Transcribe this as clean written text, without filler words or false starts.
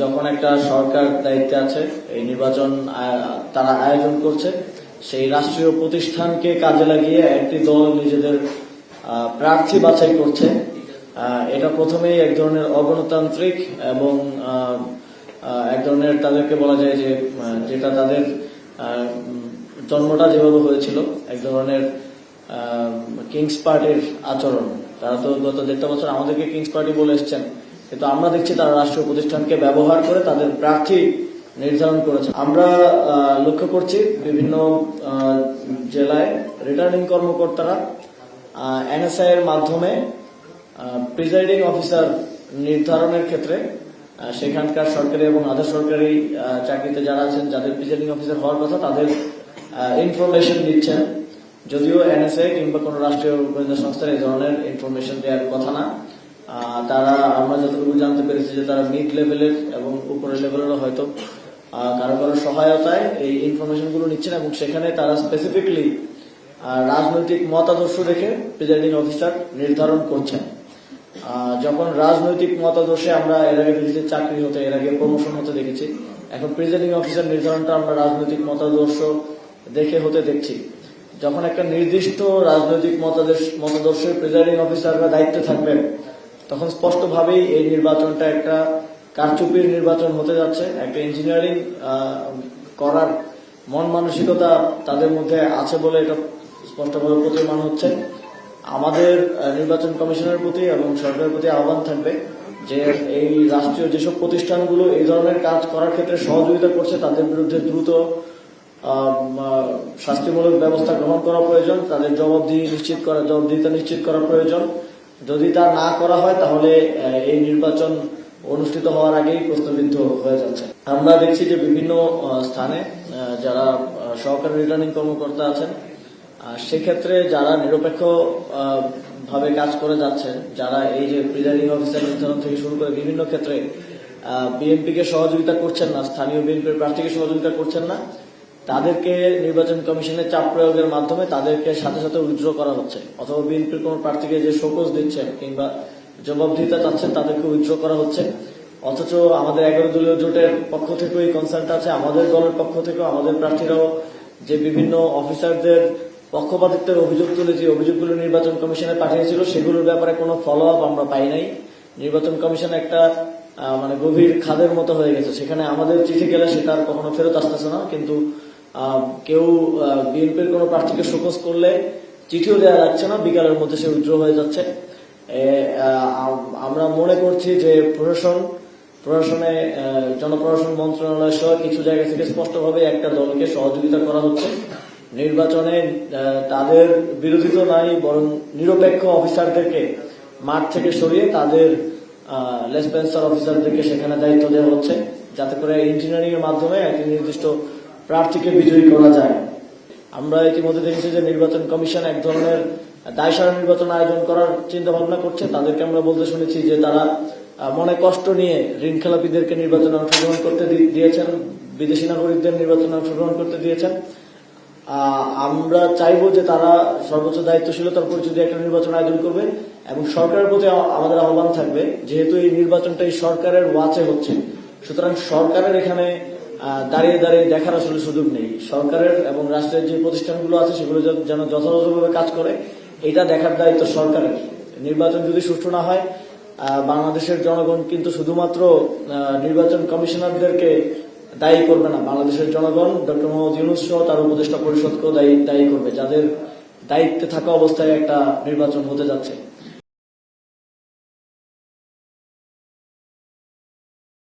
যখন একটা সরকার দায়িত্বে আছে, এই নির্বাচন তারা আয়োজন করছে, সেই রাষ্ট্রীয় প্রতিষ্ঠানকে কাজে লাগিয়ে একটি দল নিজেদের প্রার্থী বাছাই করছে। এটা প্রথমেই এক ধরনের অগণতান্ত্রিক এবং এক ধরনের তাদেরকে বলা যায় যে যেটা তাদের জন্মটা যেভাবে হয়েছিল এক ধরনের কিংস পার্টির আচরণ। তারা তো গত 1.5 বছর আমাদেরকে কিংস পার্টি বলে এসছেন, কিন্তু আমরা দেখছি তারা রাষ্ট্রীয় প্রতিষ্ঠানকে ব্যবহার করে তাদের প্রার্থী নির্ধারণ করেছে। আমরা লক্ষ্য করছি বিভিন্ন জেলায় রিটার্নিং কর্মকর্তারা এনএসআই এর মাধ্যমে প্রিজাইডিং অফিসার নির্ধারণের ক্ষেত্রে সেখানকার সরকারি এবং আধা সরকারি চাকরিতে যারা আছেন, যাদের প্রিজাইডিং অফিসার হওয়ার কথা, তাদের ইনফরমেশন দিচ্ছেন। যদিও এনএসআই কিংবা কোন রাষ্ট্রীয় গোয়েন্দা সংস্থার এই ধরনের ইনফরমেশন দেওয়ার কথা না। তারা আমরা যতটুকু জানতে পেরেছি যে তারা মিড লেভেলের এবং উপরের লেভেলেরও হয়তো কারো কারো সহায়তায় এই ইনফরমেশন গুলো নিচ্ছেন, এবং সেখানে তারা স্পেসিফিকলি রাজনৈতিক মতাদর্শ দেখে প্রিজাইডিং অফিসার নির্ধারণ করছেন। যখন রাজনৈতিক মতাদর্শে আমরা এর আগে দেখেছি চাকরি হতে, এর আগে প্রমোশন হতে দেখেছি, এখন প্রিজাইডিং অফিসার নির্ধারণটা আমরা রাজনৈতিক মতাদর্শ দেখে হতে দেখছি। যখন একটা নির্দিষ্ট রাজনৈতিক মতাদর্শের প্রিজাইডিং অফিসাররা দায়িত্বে থাকবেন, তখন স্পষ্টভাবেই এই নির্বাচনটা একটা কারচুপির নির্বাচন হতে যাচ্ছে। একটা ইঞ্জিনিয়ারিং করার মন মানসিকতা তাদের মধ্যে আছে বলে এটা স্পষ্টভাবে প্রতীয়মান হচ্ছে। আমাদের নির্বাচন কমিশনের প্রতি এবং সরকারের প্রতি আহ্বান থাকবে যে এই রাষ্ট্রীয় যেসব প্রতিষ্ঠানগুলো এই ধরনের কাজ করার ক্ষেত্রে সহযোগিতা করছে, তাদের বিরুদ্ধে দ্রুত শাস্তিমূলক ব্যবস্থা গ্রহণ করা প্রয়োজন। তাদের জবাবদিহিতা নিশ্চিত করা প্রয়োজন। যদি তা না করা হয় তাহলে এই নির্বাচন অনুষ্ঠিত হওয়ার আগেই প্রশ্নবিদ্ধ হয়ে যাচ্ছে। আমরা দেখছি যে বিভিন্ন স্থানে যারা সহকারী রিটার্নিং কর্মকর্তা আছেন, সেক্ষেত্রে যারা নিরপেক্ষ ভাবে কাজ করে যাচ্ছেন, যারা এই যে প্রিজাইডিং অফিসার নির্ধারণ থেকে শুরু করে বিভিন্ন ক্ষেত্রে বিএনপিকে সহযোগিতা করছেন না, স্থানীয় বিএনপির প্রার্থীকে সহযোগিতা করছেন না, তাদেরকে নির্বাচন কমিশনের চাপ প্রয়োগের মাধ্যমে তাদেরকে সাথে সাথে উইথড্র করা হচ্ছে, অথবা বিএনপির কোন প্রার্থীকে যে শোকজ দিচ্ছেন কিংবা জবাবদিহিতা চাচ্ছেন তাদেরকে উইথড্র করা হচ্ছে। অথচ আমাদের 11 দলীয় জোটের পক্ষ থেকেও এই কনসার্নটা আছে, আমাদের দলের পক্ষ থেকেও আমাদের প্রার্থীরাও যে বিভিন্ন অফিসারদের পক্ষপাতিত্বের অভিযোগ তুলে যে অভিযোগগুলো নির্বাচন কমিশনে পাঠিয়েছিল, সেগুলোর ব্যাপারে কোনো ফলো আপ আমরা পাই নাই। নির্বাচন কমিশন একটা গভীর খাদের মতো হয়ে গেছে, সেখানে আমাদের চিঠি গেলে সেটা আর কখনো ফেরত আসতেছে না। কিন্তু কেউ বিএনপির কোন প্রার্থীকে শোকজ করলে চিঠিও দেওয়া যাচ্ছে না, বিকালের মধ্যে সে উইথড্র হয়ে যাচ্ছে। আমরা মনে করছি যে প্রশাসনে জনপ্রশাসন মন্ত্রণালয় সহ কিছু জায়গা থেকে স্পষ্টভাবে একটা দলকে সহযোগিতা করা হচ্ছে। নির্বাচনে তাদের বিরোধিতা নাই, বরং নিরপেক্ষ অফিসারদেরকে মাঠ থেকে সরিয়ে তাদের লেসপেন্সার অফিসারদেরকে সেখানে দায়িত্ব দেওয়া হচ্ছে, যাতে করে ইঞ্জিনিয়ারিং এর মাধ্যমে একটি নির্দিষ্ট প্রার্থীকে বিজয়ী করা যায়। আমরা ইতিমধ্যে দেখেছি যে নির্বাচন কমিশন এক ধরনের দায়সারা নির্বাচন আয়োজন করার চিন্তা ভাবনা করছে। তাদেরকে আমরা বলতে শুনেছি যে তারা মনে কষ্ট নিয়ে ঋণ খেলাপিদেরকে নির্বাচনে অংশগ্রহণ করতে দিয়েছেন, বিদেশি নাগরিকদের নির্বাচনে অংশগ্রহণ করতে দিয়েছেন। আমরা চাইবো যে তারা সর্বোচ্চ দায়িত্বশীলতার পরিচয় দিয়ে একটা নির্বাচন আয়োজন করবে, এবং সরকারের প্রতি আমাদের আহ্বান থাকবে, যেহেতু এই নির্বাচনটা এই সরকারের ওয়াচে হচ্ছে, সুতরাং সরকারের এখানে দাঁড়িয়ে দাঁড়িয়ে দেখার আসলে সুযোগ নেই। সরকারের এবং রাষ্ট্রের যে প্রতিষ্ঠানগুলো আছে সেগুলো যেন যথাযথভাবে কাজ করে, এটা দেখার দায়িত্ব সরকারের। নির্বাচন যদি সুষ্ঠু না হয়, বাংলাদেশের জনগণ কিন্তু শুধুমাত্র নির্বাচন কমিশনারদেরকে দায়ী করবে না, বাংলাদেশের জনগণ ডক্টর মোহাম্মদ ইউনূস সহ তার উপদেষ্টা পরিষদকেও দায়ী করবে, যাদের দায়িত্বে থাকা অবস্থায় একটা নির্বাচন হতে যাচ্ছে।